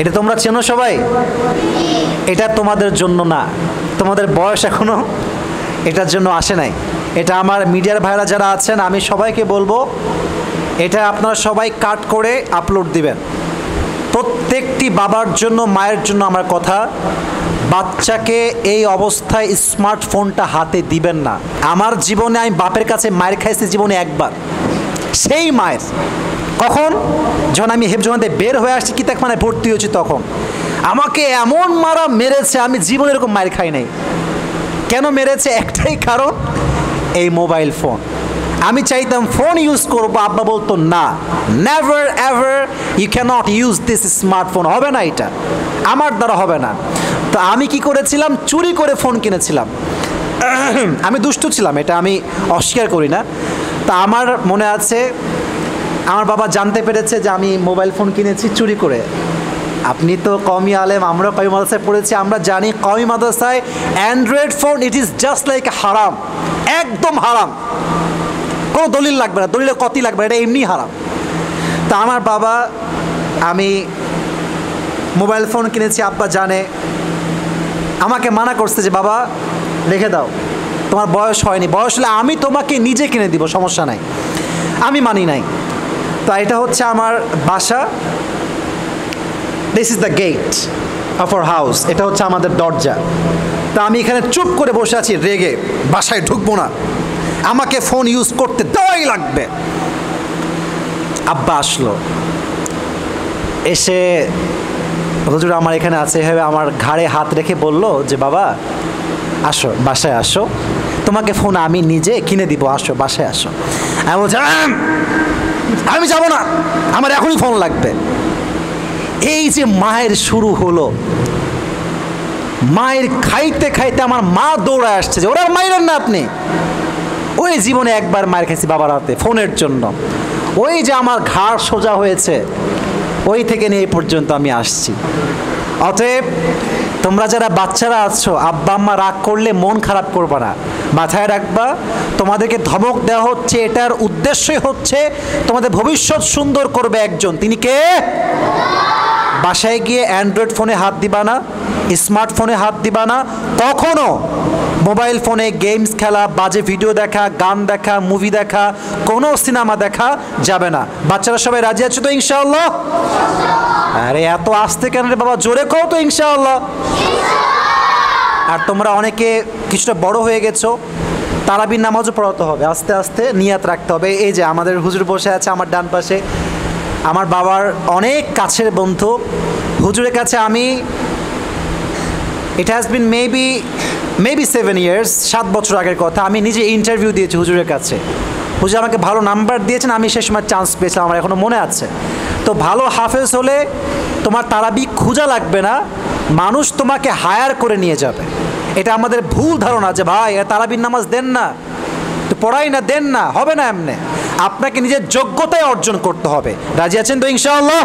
এটা তোমরা চেনো সবাই? এটা তোমাদের জন্য না, তোমাদের বয়স এখনো এটার জন্য আসে নাই। এটা আমার মিডিয়ার ভাইরা যারা আছেন, আমি সবাইকে বলবো এটা আপনারা সবাই কাট করে আপলোড দিবেন। প্রত্যেকটি বাবার জন্য, মায়ের জন্য আমার কথা, বাচ্চাকে এই অবস্থায় স্মার্টফোনটা হাতে দিবেন না। আমার জীবনে আমি বাপের কাছে মায়ের খাইছি জীবনে একবার, সেই মায়ের কখন, যখন আমি হেফজোখানে বের হয়ে আসছি কিতাবখানে ভর্তি হয়েছি, তখন আমাকে এমন মারা মেরেছে, আমি জীবনে এরকম মায়ের খাই নাই। কেন মেরেছে? একটাই কারণ, এই মোবাইল ফোন। আমি চাইতাম ফোন ইউজ করবো, আব্বা বলতো না, never ever you cannot use this smartphone, হবে না, এটা আমার দ্বারা হবে না। তো আমি কি করেছিলাম, চুরি করে ফোন কিনেছিলাম। আমি দুষ্টু ছিলাম, এটা আমি অস্বীকার করি না। তা আমার মনে আছে, আমার বাবা জানতে পেরেছে যে আমি মোবাইল ফোন কিনেছি চুরি করে। আপনি তো কওমি আলেম, আমরা কওমি মাদ্রাসায় পড়েছি, আমরা জানি কওমি মাদ্রাসায় Android phone it is just like হারাম, একদম হারাম, কোনো দলিল লাগবে না, দলিলের কতি লাগবে না, এটা এমনি হারাম। তা আমার বাবা, আমি মোবাইল ফোন কিনেছি, আব্বা জানে, আমাকে মানা করছে যে বাবা রেখে দাও, তোমার বয়স হয়নি, বয়স হলে আমি তোমাকে নিজে কিনে দিব, সমস্যা নাই। আমি মানি নাই। তো এটা হচ্ছে আমার বাসা, this is the gate of our house, এটা হচ্ছে আমাদের দরজা। তা আমি এখানে চুপ করে বসে আছি রেগে, বাসায় ঢুকবো না, আমাকে ফোন ইউজ করতে দেওয়াই লাগবে। আব্বা আসলো, এসে হুজুর আমার এখানে আছে, এভাবে আমার ঘাড়ে হাত রেখে বলল যে বাবা আসো, বাসায় আসো, তোমাকে ফোন আমি নিজে কিনে দিব, আসো বাসায় আসো। আমি বলছি আমি যাবো না, আমার এখনই ফোন লাগবে। এই যে মায়ের শুরু হলো, মায়ের খাইতে খাইতে আমার মা দৌড়ায় আসছে যে ওরা মাইরেন না আপনি। ওই জীবনে একবার মায়ের খাইছি বাবার হাতে ফোনের জন্য, ওই যে আমার ঘাড় সোজা হয়েছে, ওই থেকে নিয়ে এই পর্যন্ত আমি আসছি। অতএব তোমরা যারা বাচ্চারা আছো, আব্বা আম্মা রাগ করলে মন খারাপ করবে না, মাথায় রাখবা তোমাদেরকে ধমক দেওয়া হচ্ছে, এটার উদ্দেশ্যই হচ্ছে তোমাদের ভবিষ্যৎ সুন্দর করবে একজন, তিনি কে? বাসায় গিয়ে অ্যান্ড্রয়েড ফোনে হাত দিবা না, স্মার্টফোনে হাত দিবা না, কখনো মোবাইল ফোনে গেমস খেলা, বাজে ভিডিও দেখা, গান দেখা, মুভি দেখা, কোনো সিনেমা দেখা যাবে না। বাচ্চারা সবাই রাজি আছে তো ইনশাআল্লাহ? আরে এত আসতে কেন রে বাবা, জোরে কও তো ইনশাআল্লাহ। আর তোমরা অনেকে কিছুটা বড় হয়ে গেছো, তারাবির নামাজও পড়াতে হবে, আস্তে আস্তে নিয়াত রাখতে হবে। এই যে আমাদের হুজুর বসে আছে আমার ডান পাশে, আমার বাবার অনেক কাছের বন্ধু। হুজুরের কাছে আমি, it has been maybe 7 years, 7 বছর আগের কথা, আমি নিজে ইন্টারভিউ দিয়েছি হুজুরের কাছে। হুজুর আমাকে ভালো নাম্বার দিয়েছেন, আমি সে সময় চান্স পেয়েছিলাম, আমার এখনও মনে আছে। তো ভালো হাফেজ হলে তোমার তারাবি খোঁজা লাগবে না, মানুষ তোমাকে হায়ার করে নিয়ে যাবে। এটা আমাদের ভুল ধারণা যে ভাই তারাবির নামাজ দেন না, তো পড়াই না, দেন না, হবে না এমনি। আপনাকে নিজের যোগ্যতায় অর্জন করতে হবে। রাজি আছেন তো ইনশাআল্লাহ?